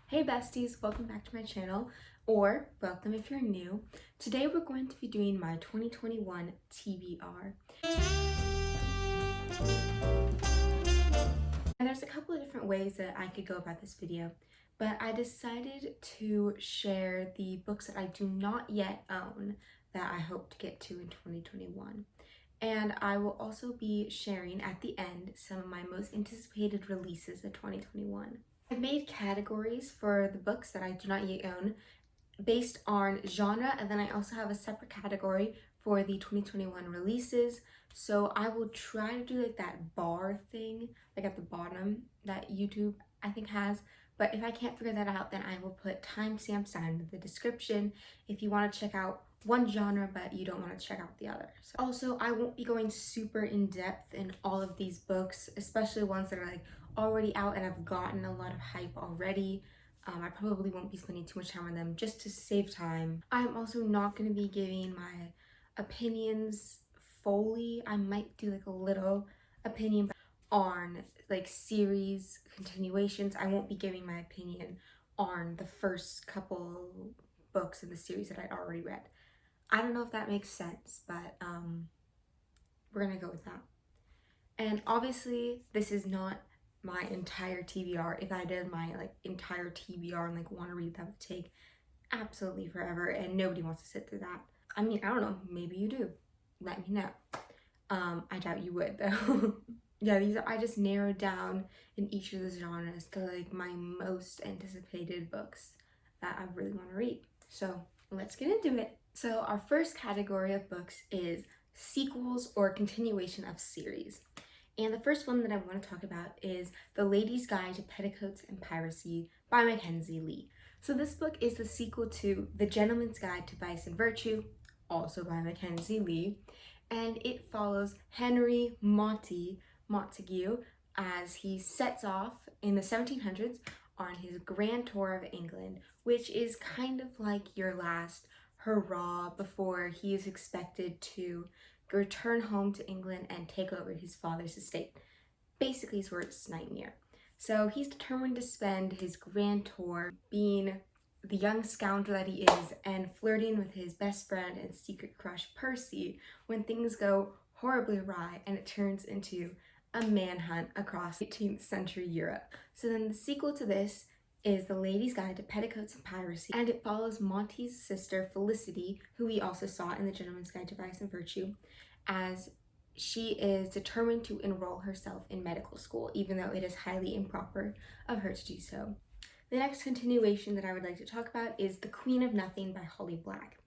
Hey besties, welcome back to my channel, or welcome if you're new. Today we're going to be doing my 2021 TBR. And there's a couple of different ways that I could go about this video, but I decided to share the books that I do not yet own that I hope to get to in 2021. And I will also be sharing at the end some of my most anticipated releases of 2021. I've made categories for the books that I do not yet own based on genre, and then I also have a separate category for the 2021 releases. So I will try to do like that bar thing, like at the bottom that YouTube I think has. But if I can't figure that out, then I will put timestamps down in the description if you want to check out one genre but you don't want to check out the other. So also, I won't be going super in depth in all of these books, especially ones that are like already out and have gotten a lot of hype already. I probably won't be spending too much time on them just to save time. I'm also not going to be giving my opinions fully. I might do like a little opinion on like series continuations. I won't be giving my opinion on the first couple books in the series that I'd already read. I don't know if that makes sense, but we're gonna go with that. And obviously this is not my entire TBR. If I did my like entire TBR and like want to read, that would take absolutely forever, and nobody wants to sit through that. I mean, I don't know, maybe you do. Let me know. I doubt you would though. Yeah, these are, I just narrowed down in each of the genres to like my most anticipated books that I really want to read. So let's get into it. So our first category of books is sequels or continuation of series. And the first one that I want to talk about is The Lady's Guide to Petticoats and Piracy by Mackenzie Lee. So this book is the sequel to The Gentleman's Guide to Vice and Virtue, also by Mackenzie Lee, and it follows Henry Montague as he sets off in the 1700s on his grand tour of England, which is kind of like your last hurrah before he is expected to return home to England and take over his father's estate. Basically his worst nightmare. So he's determined to spend his grand tour being the young scoundrel that he is and flirting with his best friend and secret crush Percy when things go horribly awry and it turns into a manhunt across 18th century Europe. So then the sequel to this is The Lady's Guide to Petticoats and Piracy, and it follows Monty's sister Felicity, who we also saw in The Gentleman's Guide to Vice and Virtue, as she is determined to enroll herself in medical school, even though it is highly improper of her to do so. The next continuation that I would like to talk about is The Queen of Nothing by Holly Black.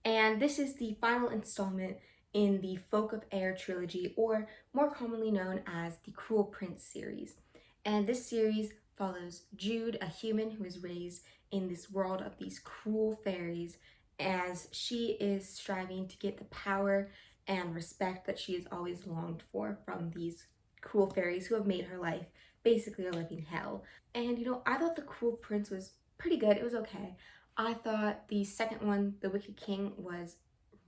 And this is the final installment in the Folk of Air trilogy, or more commonly known as the Cruel Prince series. And this series follows Jude, a human who is raised in this world of these cruel fairies, as she is striving to get the power and respect that she has always longed for from these cruel fairies who have made her life basically a living hell. And you know, I thought The Cruel Prince was pretty good. It was okay. I thought the second one, The Wicked King, was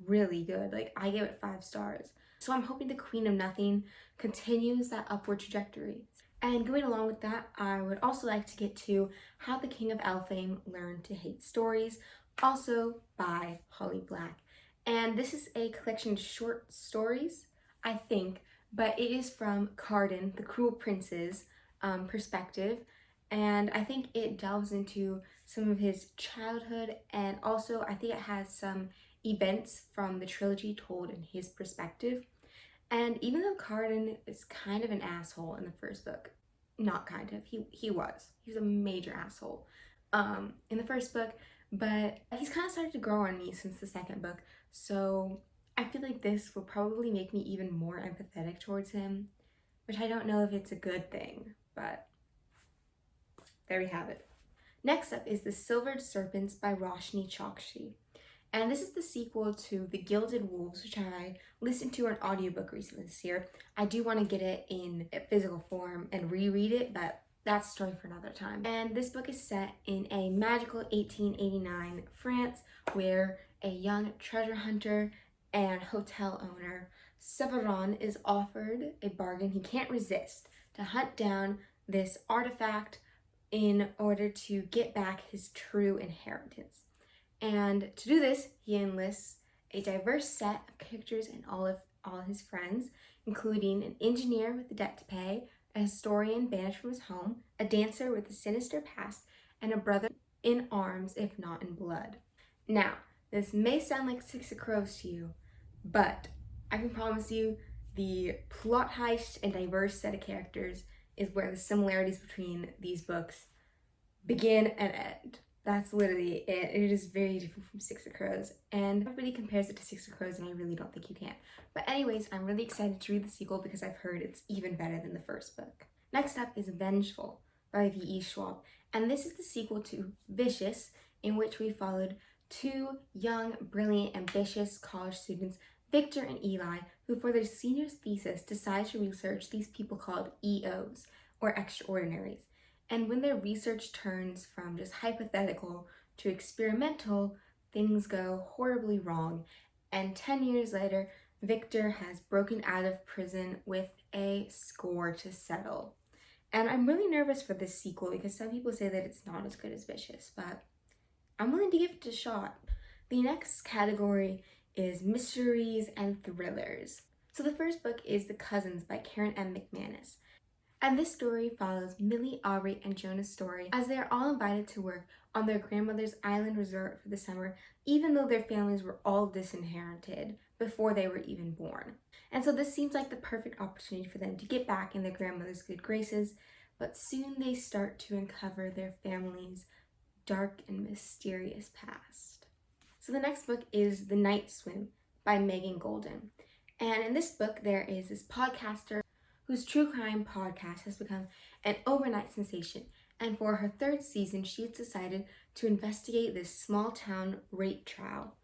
really good. Like, I gave it 5 stars. So I'm hoping The Queen of Nothing continues that upward trajectory. And going along with that, I would also like to get to How the King of Elfame Learned to Hate Stories, also by Holly Black. And this is a collection of short stories, I think, but it is from Cardan, the Cruel Prince's perspective. And I think it delves into some of his childhood, and also I think it has some events from the trilogy told in his perspective. And even though Cardan is kind of an asshole in the first book, not kind of, he was a major asshole in the first book, but he's kind of started to grow on me since the second book. So I feel like this will probably make me even more empathetic towards him, which I don't know if it's a good thing, but there we have it. Next up is The Silvered Serpents by Roshni Chokshi. And this is the sequel to The Gilded Wolves, which I listened to an audiobook recently this year. I do want to get it in physical form and reread it, but that's a story for another time. And this book is set in a magical 1889 France, where a young treasure hunter and hotel owner, Severin, is offered a bargain he can't resist to hunt down this artifact in order to get back his true inheritance. And to do this, he enlists a diverse set of characters and all his friends, including an engineer with a debt to pay, a historian banished from his home, a dancer with a sinister past, and a brother in arms, if not in blood. Now, this may sound like Six of Crows to you, but I can promise you the plot heist and diverse set of characters is where the similarities between these books begin and end. That's literally it. It is very different from Six of Crows, and everybody compares it to Six of Crows, and I really don't think you can. But anyways, I'm really excited to read the sequel because I've heard it's even better than the first book. Next up is Vengeful by V.E. Schwab, and this is the sequel to Vicious, in which we followed two young, brilliant, ambitious college students, Victor and Eli, who for their senior thesis decide to research these people called EOs, or extraordinaries. And when their research turns from just hypothetical to experimental, things go horribly wrong. And 10 years later, Victor has broken out of prison with a score to settle. And I'm really nervous for this sequel because some people say that it's not as good as Vicious, but I'm willing to give it a shot. The next category is mysteries and thrillers. So the first book is The Cousins by Karen M. McManus. And this story follows Millie, Aubrey, and Jonah's story as they are all invited to work on their grandmother's island resort for the summer, even though their families were all disinherited before they were even born. And so this seems like the perfect opportunity for them to get back in their grandmother's good graces, but soon they start to uncover their family's dark and mysterious past. So the next book is The Night Swim by Megan Golden. And in this book, there is this podcaster whose true crime podcast has become an overnight sensation. And for her third season, she has decided to investigate this small town rape trial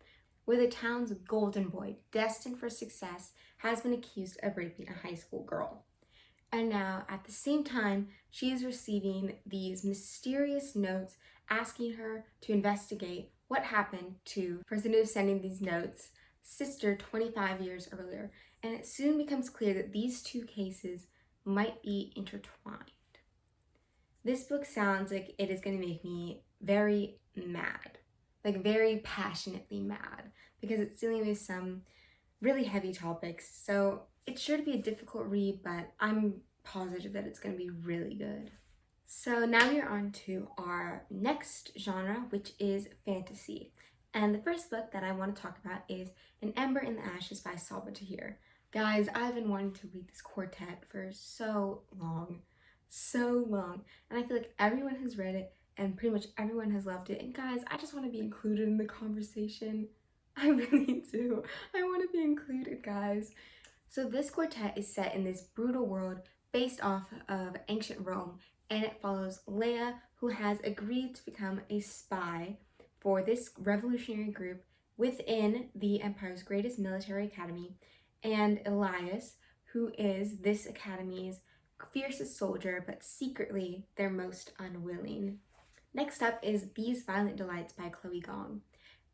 where the town's golden boy, destined for success, has been accused of raping a high school girl. And now, at the same time, she is receiving these mysterious notes asking her to investigate what happened to the person who is sending these notes' sister 25 years earlier. And it soon becomes clear that these two cases might be intertwined. This book sounds like it is going to make me very mad, like very passionately mad, because it's dealing with some really heavy topics. So it's sure to be a difficult read, but I'm positive that it's going to be really good. So now we're on to our next genre, which is fantasy. And the first book that I want to talk about is An Ember in the Ashes by Sabaa Tahir. Guys, I've been wanting to read this quartet for so long, and I feel like everyone has read it and pretty much everyone has loved it. And guys, I just want to be included in the conversation. I really do. I want to be included, guys. So this quartet is set in this brutal world based off of ancient Rome, and it follows Leia, who has agreed to become a spy for this revolutionary group within the Empire's greatest military academy, and Elias, who is this academy's fiercest soldier, but secretly their most unwilling. Next up is These Violent Delights by Chloe Gong.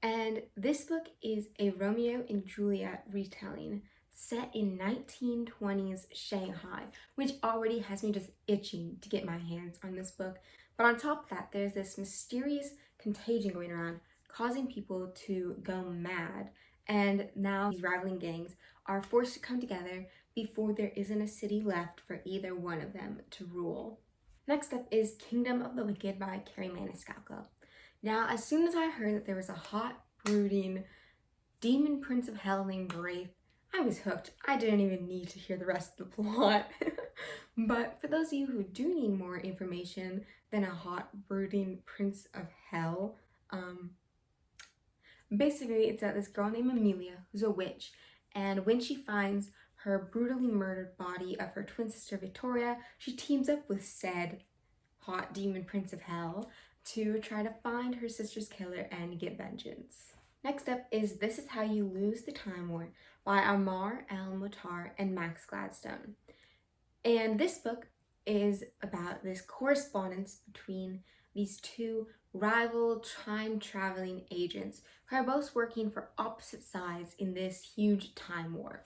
And this book is a Romeo and Juliet retelling set in 1920s Shanghai, which already has me just itching to get my hands on this book. But on top of that, there's this mysterious contagion going around, causing people to go mad. And now these rivaling gangs are forced to come together before there isn't a city left for either one of them to rule. Next up is Kingdom of the Wicked by Carrie Maniscalco. Now, as soon as I heard that there was a hot, brooding demon prince of hell named Wraith, I was hooked. I didn't even need to hear the rest of the plot. But for those of you who do need more information than a hot, brooding prince of hell, basically it's about this girl named Amelia who's a witch, and when she finds her brutally murdered body of her twin sister Victoria, she teams up with said hot demon prince of hell to try to find her sister's killer and get vengeance. Next up is This Is How You Lose the Time War by Amar El-Mutar and Max Gladstone. And this book is about this correspondence between these two rival time-traveling agents who are both working for opposite sides in this huge time war.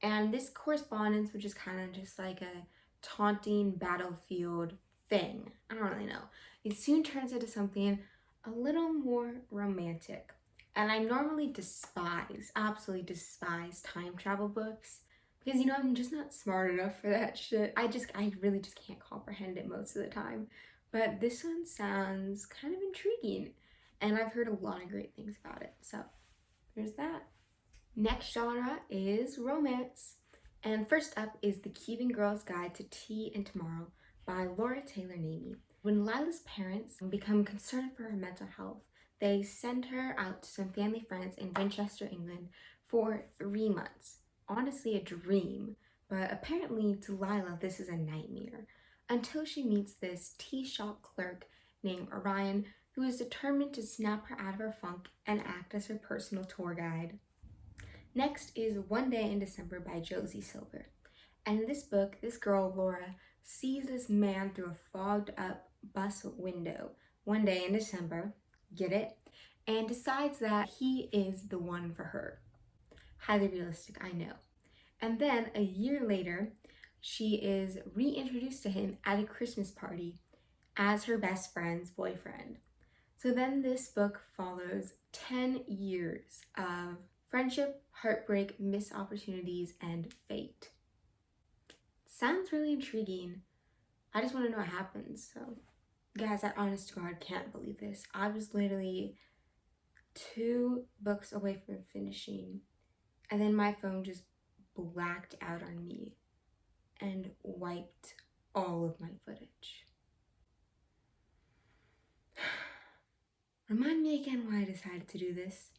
And this correspondence, which is kind of just like a taunting battlefield thing. I don't really know. It soon turns into something a little more romantic. And I normally absolutely despise time travel books because I'm just not smart enough for that shit. I really just can't comprehend it most of the time. But this one sounds kind of intriguing, and I've heard a lot of great things about it. So there's that. Next genre is romance. And first up is The Cuban Girl's Guide to Tea and Tomorrow by Laura Taylor Namey. When Lila's parents become concerned for her mental health, they send her out to some family friends in Winchester, England for 3 months. Honestly, a dream, but apparently to Lila, this is a nightmare. Until she meets this tea shop clerk named Orion, who is determined to snap her out of her funk and act as her personal tour guide. Next is One Day in December by Josie Silver. And in this book, this girl, Laura, sees this man through a fogged up bus window one day in December, get it? And decides that he is the one for her. Highly realistic, I know. And then a year later, she is reintroduced to him at a Christmas party as her best friend's boyfriend. So then this book follows 10 years of friendship, heartbreak, missed opportunities, and fate. Sounds really intriguing. I just want to know what happens. So, guys, I honest to God can't believe this. I was literally 2 books away from finishing, and then my phone just blacked out on me and wiped all of my footage. Remind me again why I decided to do this.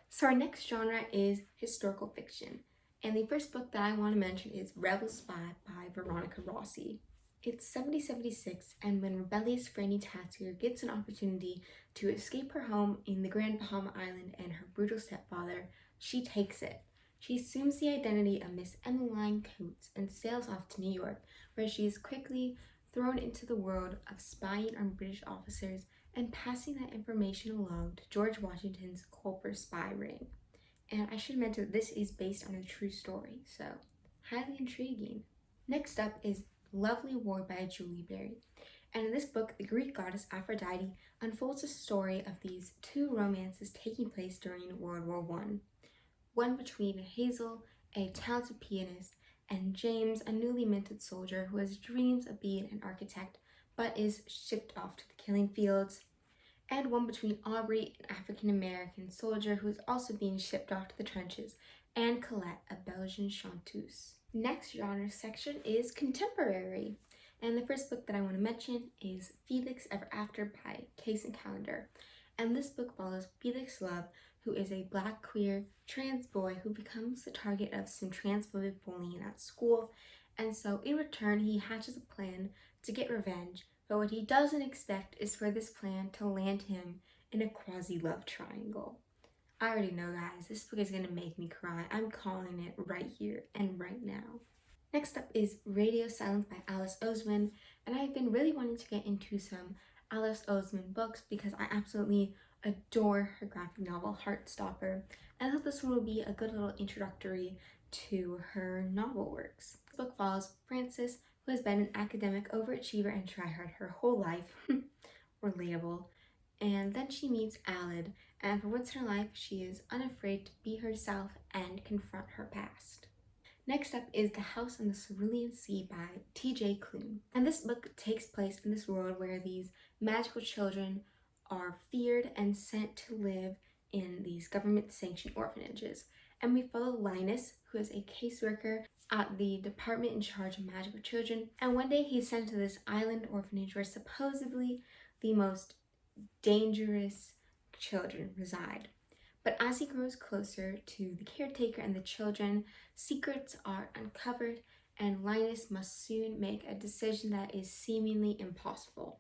So our next genre is historical fiction. And the first book that I want to mention is Rebel Spy by Veronica Rossi. It's 7076, and when rebellious Franny Tasker gets an opportunity to escape her home in the Grand Bahama Island and her brutal stepfather, she takes it. She assumes the identity of Miss Emmeline Coates and sails off to New York, where she is quickly thrown into the world of spying on British officers and passing that information along to George Washington's Culper spy ring. And I should mention that this is based on a true story, so highly intriguing. Next up is Lovely War by Julie Berry. And in this book, the Greek goddess Aphrodite unfolds a story of these 2 romances taking place during World War I. One between Hazel, a talented pianist, and James, a newly minted soldier who has dreams of being an architect but is shipped off to the killing fields, and one between Aubrey, an African-American soldier who is also being shipped off to the trenches, and Colette, a Belgian chanteuse. Next genre section is contemporary, and the first book that I want to mention is Felix Ever After by Case and Calendar. And this book follows Felix Love, who is a black, queer, trans boy who becomes the target of some transphobic bullying at school, and so in return he hatches a plan to get revenge, but what he doesn't expect is for this plan to land him in a quasi-love triangle. I already know, guys, this book is going to make me cry. I'm calling it right here and right now. Next up is Radio Silence by Alice Oseman, and I've been really wanting to get into some Alice Oseman books because I absolutely adore her graphic novel Heartstopper, and I thought this one would be a good little introductory to her novel works. The book follows Frances, who has been an academic overachiever and tryhard her whole life, relatable, and then she meets Aled, and for once in her life, she is unafraid to be herself and confront her past. Next up is The House on the Cerulean Sea by T.J. Klune. And this book takes place in this world where these magical children are feared and sent to live in these government-sanctioned orphanages. And we follow Linus, who is a caseworker at the department in charge of magical children. And one day he's sent to this island orphanage where supposedly the most dangerous children reside. But as he grows closer to the caretaker and the children, secrets are uncovered, and Linus must soon make a decision that is seemingly impossible.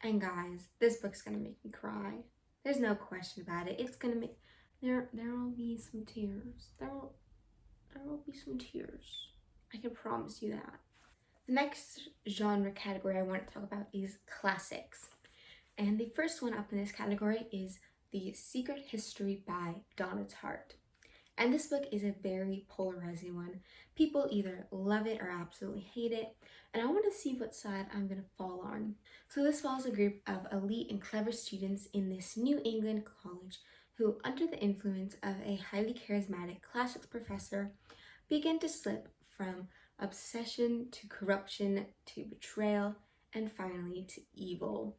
And guys, this book's gonna make me cry. There's no question about it. It's gonna make there will be some tears. There will be some tears. I can promise you that. The next genre category I want to talk about is classics. And the first one up in this category is The Secret History by Donna Tartt. And this book is a very polarizing one. People either love it or absolutely hate it, and I want to see what side I'm going to fall on. So this follows a group of elite and clever students in this New England college who, under the influence of a highly charismatic classics professor, begin to slip from obsession to corruption to betrayal and finally to evil.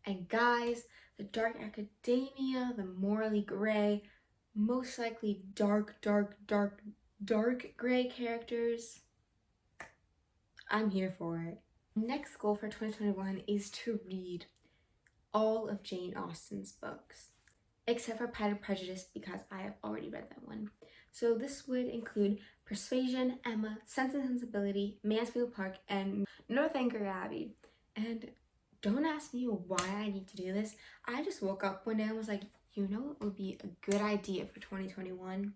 And guys, the dark academia, the morally gray, most likely dark gray characters, I'm here for it. Next goal for 2021 is to read all of Jane Austen's books, except for Pride and Prejudice because I have already read that one. So this would include Persuasion, Emma, Sense and Sensibility, Mansfield Park, and Northanger Abbey. And don't ask me why I need to do this. I just woke up one day and was like, you know what would be a good idea for 2021?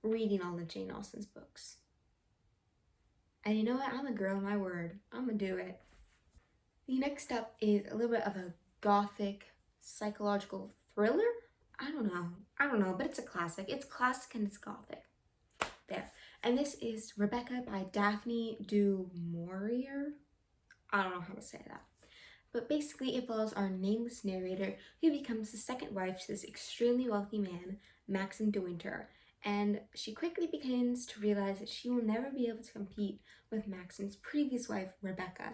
Reading all of Jane Austen's books. And you know what? I'm a girl of my word. I'm gonna do it. The next up is a little bit of a gothic psychological thriller. I don't know, but it's a classic. It's classic and it's gothic. There. And this is Rebecca by Daphne du Maurier. I don't know how to say that. But basically, it follows our nameless narrator who becomes the second wife to this extremely wealthy man, Maxim de Winter. And she quickly begins to realize that she will never be able to compete with Maxim's previous wife, Rebecca.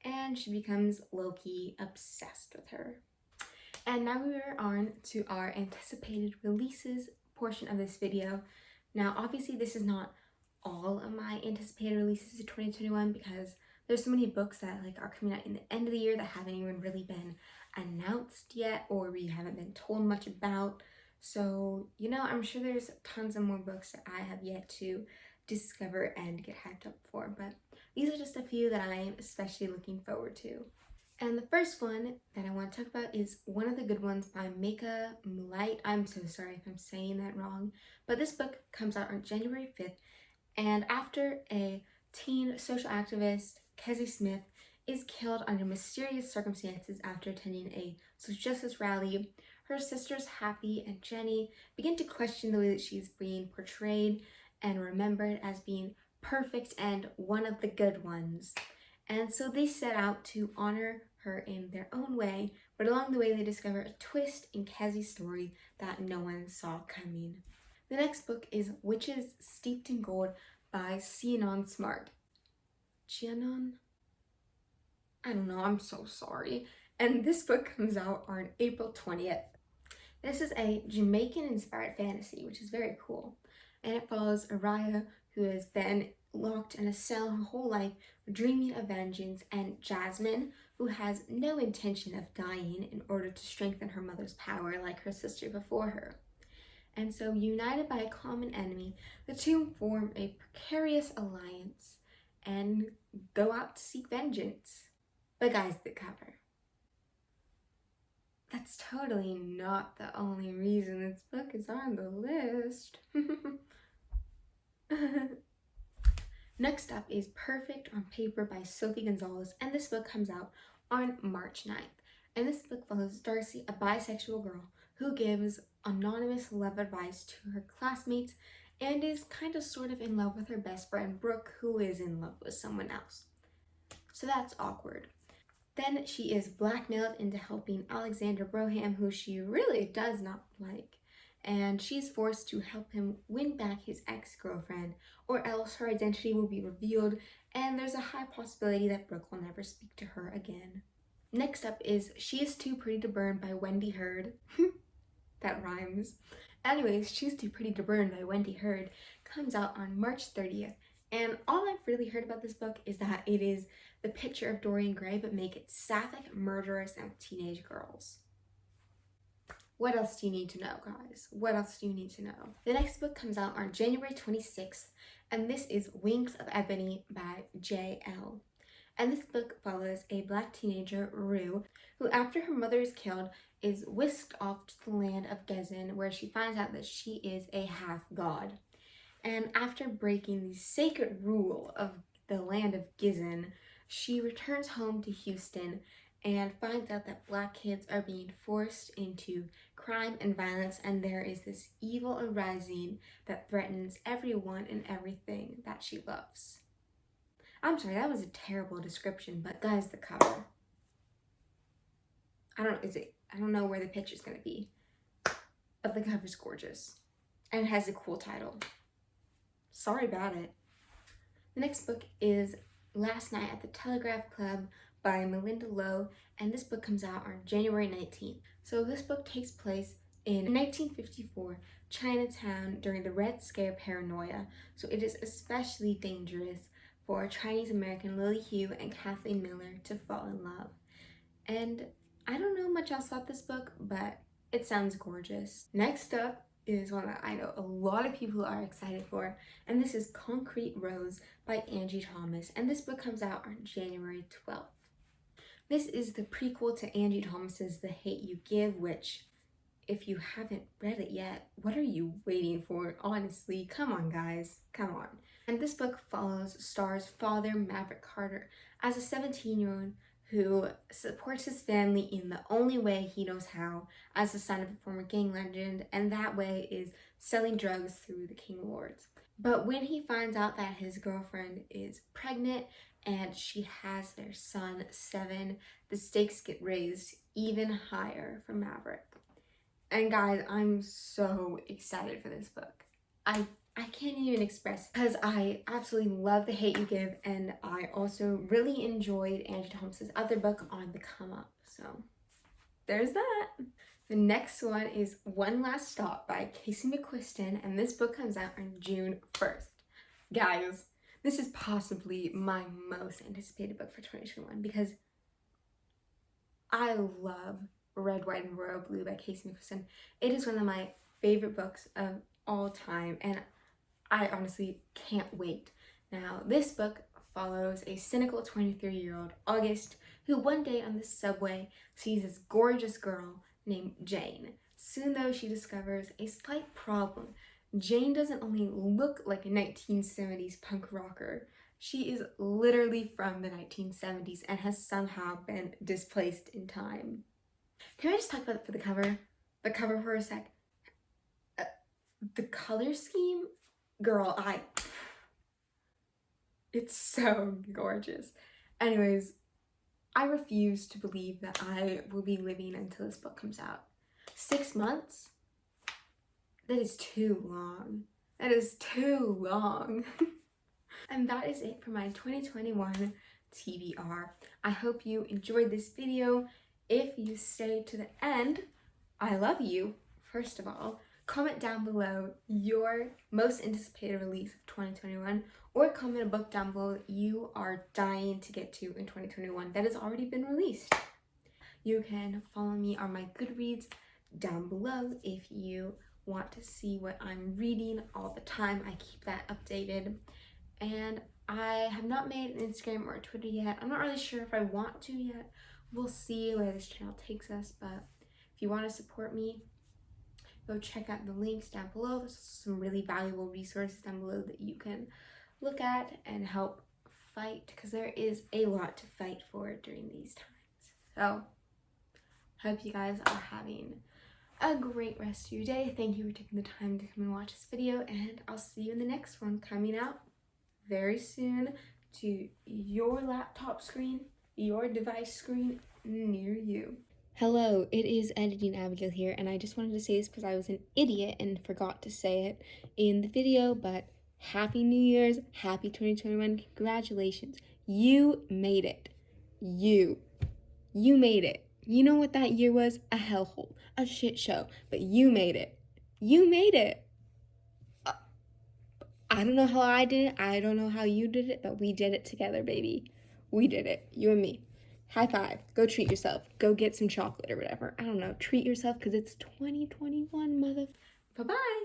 And she becomes low-key obsessed with her. And now we are on to our anticipated releases portion of this video. Now, obviously, this is not all of my anticipated releases of 2021 because there's so many books that are coming out in the end of the year that haven't even really been announced yet or we haven't been told much about. So, I'm sure there's tons of more books that I have yet to discover and get hyped up for, but these are just a few that I'm especially looking forward to. And the first one that I want to talk about is One of the Good Ones by Meka Mulite. I'm so sorry if I'm saying that wrong, but this book comes out on January 5th, and after a teen social activist, Kezzy Smith, is killed under mysterious circumstances after attending a social justice rally, her sisters Happy and Jenny begin to question the way that she's being portrayed and remembered as being perfect and one of the good ones. And so they set out to honor her in their own way, but along the way they discover a twist in Kezzy's story that no one saw coming. The next book is Witches Steeped in Gold by Cianon Smart. Cianon? I don't know, I'm so sorry. And this book comes out on April 20th. This is a Jamaican-inspired fantasy, which is very cool. And it follows Araya, who has been locked in a cell her whole life, dreaming of vengeance, and Jasmine, who has no intention of dying in order to strengthen her mother's power like her sister before her. And so, united by a common enemy, the two form a precarious alliance and go out to seek vengeance. But guys, the cover. That's totally not the only reason this book is on the list. Next up is Perfect on Paper by Sophie Gonzalez, and this book comes out on March 9th. And this book follows Darcy, a bisexual girl who gives anonymous love advice to her classmates and is kind of sort of in love with her best friend Brooke, who is in love with someone else. So that's awkward. Then she is blackmailed into helping Alexander Broham, who she really does not like, and she's forced to help him win back his ex-girlfriend, or else her identity will be revealed, and there's a high possibility that Brooke will never speak to her again. Next up is She Is Too Pretty to Burn by Wendy Hurd. That rhymes. Anyways, She's Too Pretty to Burn by Wendy Hurd comes out on March 30th, and all I've really heard about this book is that it is the picture of Dorian Gray, but make it sapphic, murderous, and with teenage girls. What else do you need to know, guys? What else do you need to know? The next book comes out on January 26th, and this is Wings of Ebony by J.L. And this book follows a black teenager, Rue, who after her mother is killed, is whisked off to the land of Gezin, where she finds out that she is a half-god. And after breaking the sacred rule of the land of Gizon, she returns home to Houston and finds out that Black kids are being forced into crime and violence, and there is this evil arising that threatens everyone and everything that she loves. I'm sorry, that was a terrible description, but guys, the cover. I don't know where the picture's gonna be, but the cover's gorgeous. And it has a cool title. Sorry about it. The next book is Last Night at the Telegraph Club by Melinda Lowe, and this book comes out on January 19th. So this book takes place in 1954 Chinatown during the Red Scare paranoia, so it is especially dangerous for Chinese American Lily Hugh and Kathleen Miller to fall in love. And I don't know much else about this book, but it sounds gorgeous. Next up is one that I know a lot of people are excited for, and this is Concrete Rose by Angie Thomas, and this book comes out on January 12th. This is the prequel to Angie Thomas's The Hate You Give, which, if you haven't read it yet, what are you waiting for? Honestly, come on guys, come on. And this book stars father Maverick Carter as a 17-year-old who supports his family in the only way he knows how as the son of a former gang legend, and that way is selling drugs through the King Wards. But when he finds out that his girlfriend is pregnant and she has their son, 7, the stakes get raised even higher for Maverick. And guys, I'm so excited for this book. I can't even express, because I absolutely love The Hate You Give, and I also really enjoyed Angie Thomas's other book On the Come Up. So there's that. The next one is One Last Stop by Casey McQuiston, and this book comes out on June 1st. Guys, this is possibly my most anticipated book for 2021 because I love Red, White, and Royal Blue by Casey McQuiston. It is one of my favorite books of all time, and I honestly can't wait. Now, this book follows a cynical 23-year-old August who one day on the subway sees this gorgeous girl named Jane. Soon though, she discovers a slight problem. Jane doesn't only look like a 1970s punk rocker, she is literally from the 1970s and has somehow been displaced in time. Can I just talk about the cover for a sec? The color scheme? Girl, it's so gorgeous. Anyways, I refuse to believe that I will be living until this book comes out. 6 months? That is too long. That is too long. And that is it for my 2021 TBR. I hope you enjoyed this video. If you stayed to the end, I love you, first of all. Comment down below your most anticipated release of 2021, or comment a book down below that you are dying to get to in 2021 that has already been released. You can follow me on my Goodreads down below if you want to see what I'm reading all the time. I keep that updated. And I have not made an Instagram or a Twitter yet. I'm not really sure if I want to yet. We'll see where this channel takes us, but if you want to support me, go check out the links down below. There's some really valuable resources down below that you can look at and help fight, because there is a lot to fight for during these times. So, hope you guys are having a great rest of your day. Thank you for taking the time to come and watch this video, and I'll see you in the next one coming out very soon to your laptop screen, your device screen near you. Hello, it is Editing Abigail here, and I just wanted to say this because I was an idiot and forgot to say it in the video, but Happy New Year's, Happy 2021, congratulations. You made it. You made it. You know what that year was? A hellhole, a shit show, but you made it. You made it. I don't know how I did it, I don't know how you did it, but we did it together, baby. We did it, you and me. High five. Go treat yourself. Go get some chocolate or whatever. I don't know. Treat yourself because it's 2021, mother. Bye-bye.